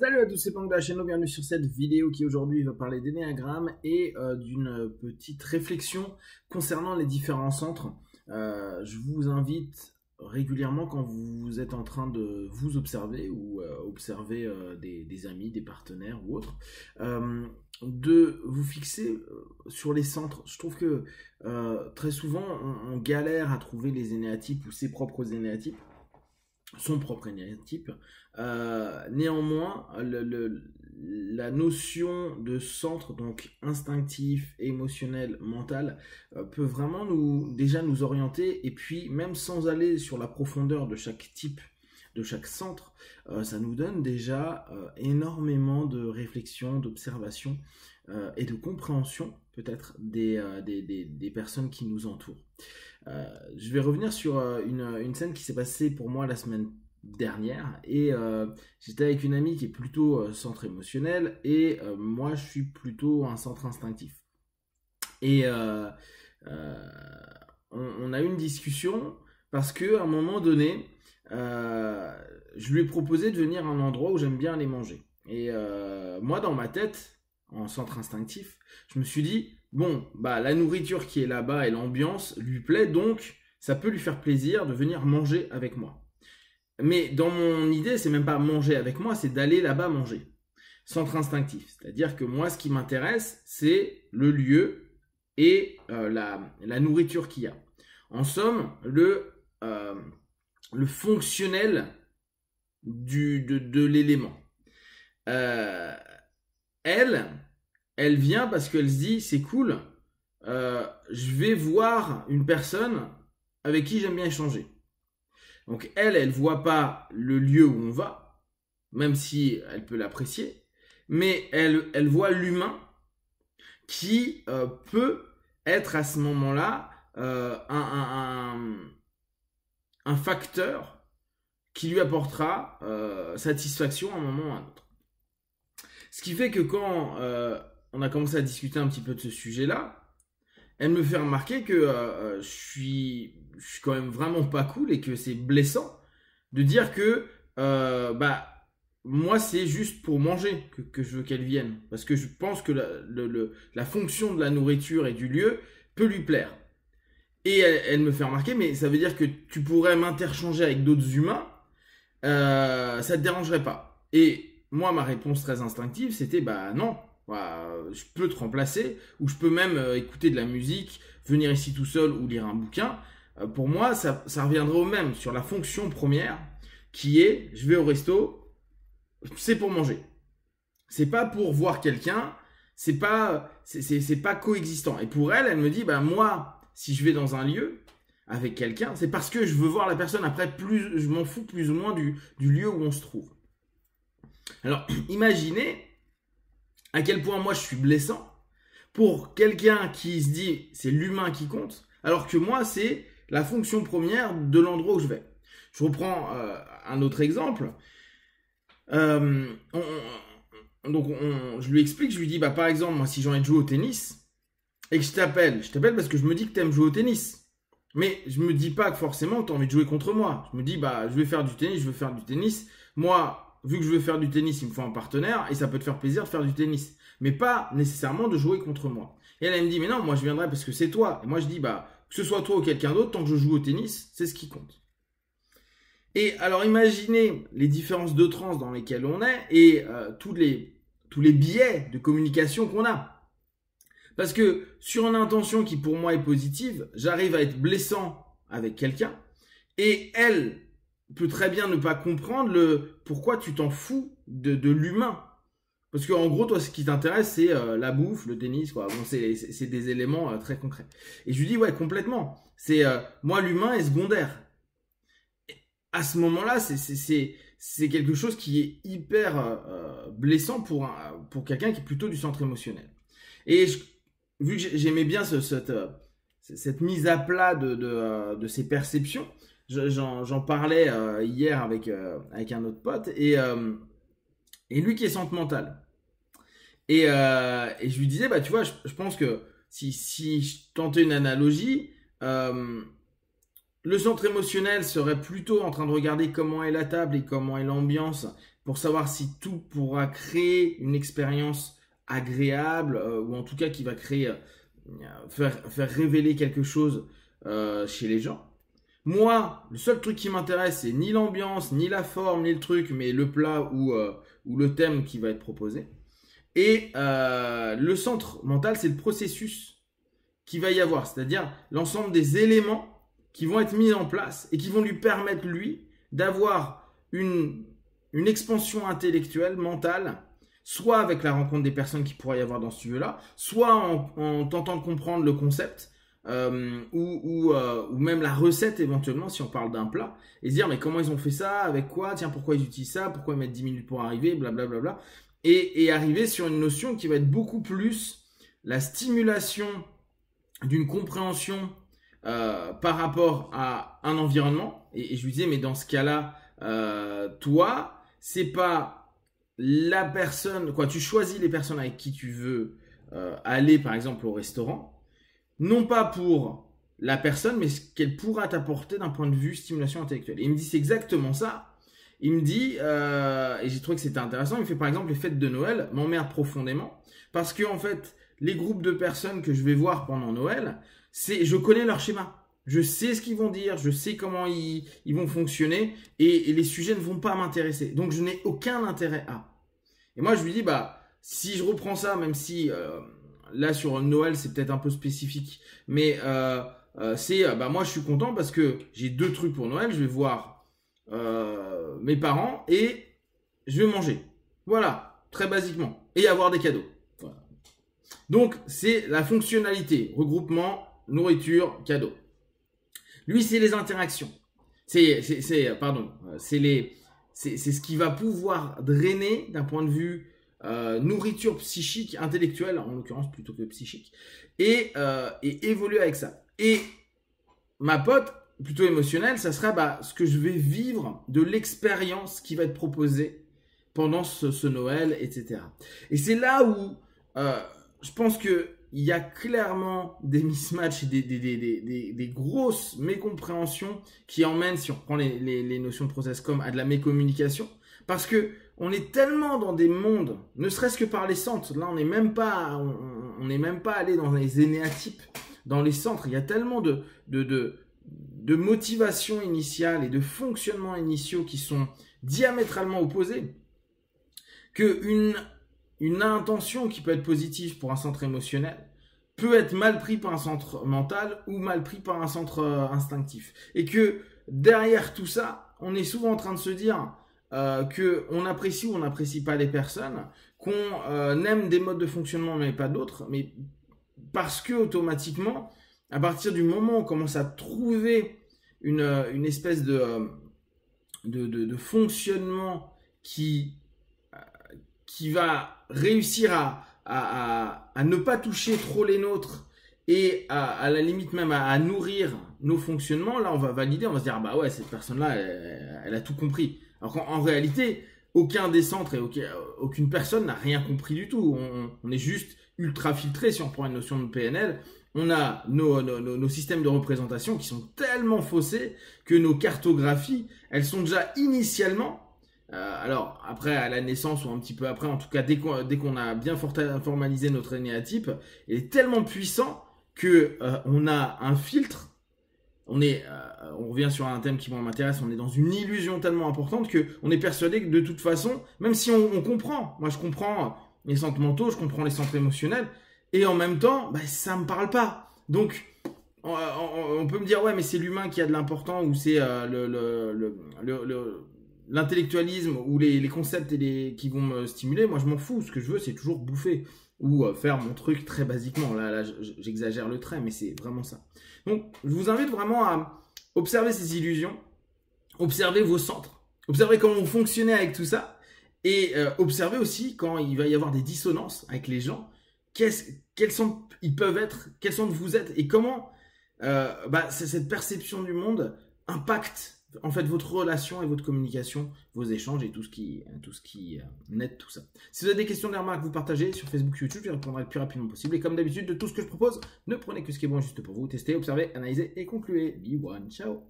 Salut à tous, c'est Pang de la chaîne, bienvenue sur cette vidéo qui aujourd'hui va parler d'énéagramme et d'une petite réflexion concernant les différents centres. Je vous invite régulièrement quand vous êtes en train de vous observer ou observer des amis, des partenaires ou autres, de vous fixer sur les centres. Je trouve que très souvent on galère à trouver les énéatypes ou ses propres énéatypes, son propre énéatype. Néanmoins, la notion de centre, donc instinctif, émotionnel, mental, peut vraiment déjà nous orienter, et puis même sans aller sur la profondeur de chaque type, de chaque centre, ça nous donne déjà énormément de réflexion, d'observation et de compréhension peut-être des personnes qui nous entourent. Je vais revenir sur une scène qui s'est passée pour moi la semaine dernière, et j'étais avec une amie qui est plutôt centre émotionnel, et moi je suis plutôt un centre instinctif. Et on a eu une discussion parce que à un moment donné, je lui ai proposé de venir à un endroit où j'aime bien aller manger. Et moi, dans ma tête, en centre instinctif, je me suis dit, bon, bah la nourriture qui est là-bas et l'ambiance lui plaît, donc ça peut lui faire plaisir de venir manger avec moi. Mais dans mon idée, c'est même pas manger avec moi, c'est d'aller là-bas manger. Centre instinctif, c'est-à-dire que moi, ce qui m'intéresse, c'est le lieu et la nourriture qu'il y a. En somme, le fonctionnel de l'élément. Elle vient parce qu'elle se dit, c'est cool, je vais voir une personne avec qui j'aime bien échanger. Donc elle voit pas le lieu où on va, même si elle peut l'apprécier, mais elle voit l'humain qui peut être à ce moment-là un facteur qui lui apportera satisfaction à un moment ou à un autre. Ce qui fait que quand on a commencé à discuter un petit peu de ce sujet-là, elle me fait remarquer que je suis quand même vraiment pas cool, et que c'est blessant de dire que moi c'est juste pour manger que je veux qu'elle vienne, parce que je pense que la fonction de la nourriture et du lieu peut lui plaire. Et elle me fait remarquer, mais ça veut dire que tu pourrais m'interchanger avec d'autres humains, ça te dérangerait pas? Et moi, ma réponse très instinctive, c'était bah non. Je peux te remplacer, ou je peux même écouter de la musique, venir ici tout seul ou lire un bouquin. Pour moi, ça reviendrait au même, sur la fonction première, qui est, je vais au resto, c'est pour manger. C'est pas pour voir quelqu'un, c'est pas coexistant. Et pour elle, elle me dit, bah moi, si je vais dans un lieu avec quelqu'un, c'est parce que je veux voir la personne. Après, je m'en fous plus ou moins du lieu où on se trouve. Alors, imaginez à quel point moi je suis blessant pour quelqu'un qui se dit c'est l'humain qui compte, alors que moi c'est la fonction première de l'endroit où je vais. Je reprends un autre exemple. Je lui explique, je lui dis, bah par exemple, moi si j'ai envie de jouer au tennis et que je t'appelle parce que je me dis que tu aimes jouer au tennis. Mais je me dis pas que forcément tu as envie de jouer contre moi. Je me dis, bah je veux faire du tennis. Moi, vu que je veux faire du tennis, il me faut un partenaire, et ça peut te faire plaisir de faire du tennis, mais pas nécessairement de jouer contre moi. Et elle me dit, mais non, moi je viendrai parce que c'est toi. Et moi je dis, bah que ce soit toi ou quelqu'un d'autre, tant que je joue au tennis, c'est ce qui compte. Et alors imaginez les différences de trans dans lesquelles on est, et tous les biais de communication qu'on a. Parce que sur une intention qui pour moi est positive, j'arrive à être blessant avec quelqu'un, et elle peut très bien ne pas comprendre pourquoi tu t'en fous de l'humain. Parce qu'en gros, toi, ce qui t'intéresse, c'est la bouffe, le tennis, quoi. Bon, c'est des éléments très concrets. Et je lui dis, ouais, complètement. Moi, l'humain est secondaire. Et à ce moment-là, c'est quelque chose qui est hyper blessant pour quelqu'un qui est plutôt du centre émotionnel. Et vu que j'aimais bien cette mise à plat de ces perceptions, j'en parlais hier avec un autre pote, et lui qui est centre mental. Et je lui disais, bah tu vois, je pense que si je tentais une analogie, le centre émotionnel serait plutôt en train de regarder comment est la table et comment est l'ambiance pour savoir si tout pourra créer une expérience agréable, ou en tout cas qui va créer, faire révéler quelque chose chez les gens. Moi, le seul truc qui m'intéresse, c'est ni l'ambiance, ni la forme, ni le truc, mais le plat ou le thème qui va être proposé. Et le centre mental, c'est le processus qu'il va y avoir, c'est-à-dire l'ensemble des éléments qui vont être mis en place et qui vont lui permettre, lui, d'avoir une expansion intellectuelle, mentale, soit avec la rencontre des personnes qu'il pourrait y avoir dans ce lieu-là, soit en tentant de comprendre le concept, ou même la recette éventuellement, si on parle d'un plat, et se dire mais comment ils ont fait ça, avec quoi, tiens pourquoi ils utilisent ça, pourquoi ils mettent 10 minutes pour arriver, blablabla, et arriver sur une notion qui va être beaucoup plus la stimulation d'une compréhension par rapport à un environnement, et je lui disais mais dans ce cas-là, toi, c'est pas la personne, quoi, tu choisis les personnes avec qui tu veux aller par exemple au restaurant, non pas pour la personne, mais ce qu'elle pourra t'apporter d'un point de vue stimulation intellectuelle. Et il me dit c'est exactement ça. Il me dit, et j'ai trouvé que c'était intéressant, il me fait par exemple les fêtes de Noël m'emmerdent profondément, parce que en fait, les groupes de personnes que je vais voir pendant Noël, je connais leur schéma. Je sais ce qu'ils vont dire, je sais comment ils vont fonctionner, et les sujets ne vont pas m'intéresser. Donc je n'ai aucun intérêt à. Et moi je lui dis, bah, si je reprends ça, même si là sur Noël c'est peut-être un peu spécifique, mais bah moi je suis content parce que j'ai 2 trucs pour Noël, je vais voir mes parents et je vais manger. Voilà, très basiquement. Et avoir des cadeaux. Voilà. Donc c'est la fonctionnalité, regroupement, nourriture, cadeau. Lui, c'est les interactions. C'est ce qui va pouvoir drainer d'un point de vue nourriture psychique, intellectuelle, en l'occurrence plutôt que psychique, et évoluer avec ça. Et ma pote, plutôt émotionnelle, ça sera ce que je vais vivre de l'expérience qui va être proposée pendant ce Noël, etc. Et c'est là où je pense que il y a clairement des mismatchs, des grosses mécompréhensions qui emmènent, si on reprend les notions de process com, à de la mécommunication. Parce que on est tellement dans des mondes, ne serait-ce que par les centres, là on n'est même pas allé dans les énéatypes, dans les centres, il y a tellement de motivation initiale et de fonctionnements initiaux qui sont diamétralement opposés, qu'une intention qui peut être positive pour un centre émotionnel peut être mal pris par un centre mental ou mal pris par un centre instinctif. Et que derrière tout ça, on est souvent en train de se dire qu'on apprécie ou on n'apprécie pas les personnes, qu'on aime des modes de fonctionnement mais pas d'autres, mais parce que automatiquement, à partir du moment où on commence à trouver une espèce de fonctionnement qui va réussir à ne pas toucher trop les nôtres et à la limite même à nourrir nos fonctionnements, là on va valider, on va se dire ah bah ouais, cette personne-là elle a tout compris. Alors qu'en réalité, aucun des centres et aucune personne n'a rien compris du tout. On est juste ultra filtré. Si on prend une notion de PNL, on a nos systèmes de représentation qui sont tellement faussés que nos cartographies, elles sont déjà initialement, alors après à la naissance ou un petit peu après, en tout cas dès qu'on a bien formalisé notre énéatype, il est tellement puissant que on a un filtre. On revient sur un thème qui m'intéresse, on est dans une illusion tellement importante qu'on est persuadé que de toute façon, même si on comprend, moi je comprends les centres mentaux, je comprends les centres émotionnels, et en même temps, ça me parle pas. Donc, on peut me dire, ouais, mais c'est l'humain qui a de l'important, ou c'est l'intellectualisme, ou les concepts qui vont me stimuler. Moi je m'en fous, ce que je veux c'est toujours bouffer, ou faire mon truc très basiquement. Là j'exagère le trait, mais c'est vraiment ça. Donc, je vous invite vraiment à observer ces illusions, observer vos centres, observer comment vous fonctionnez avec tout ça, et observer aussi quand il va y avoir des dissonances avec les gens, quels centres ils peuvent être, quels centres vous êtes, et comment cette perception du monde impacte en fait votre relation et votre communication, vos échanges et tout ce qui naît tout ça. Si vous avez des questions, des remarques, vous partagez sur Facebook, YouTube, je répondrai le plus rapidement possible. Et comme d'habitude, de tout ce que je propose, ne prenez que ce qui est bon juste pour vous. Testez, observez, analysez et concluez. Be one, ciao.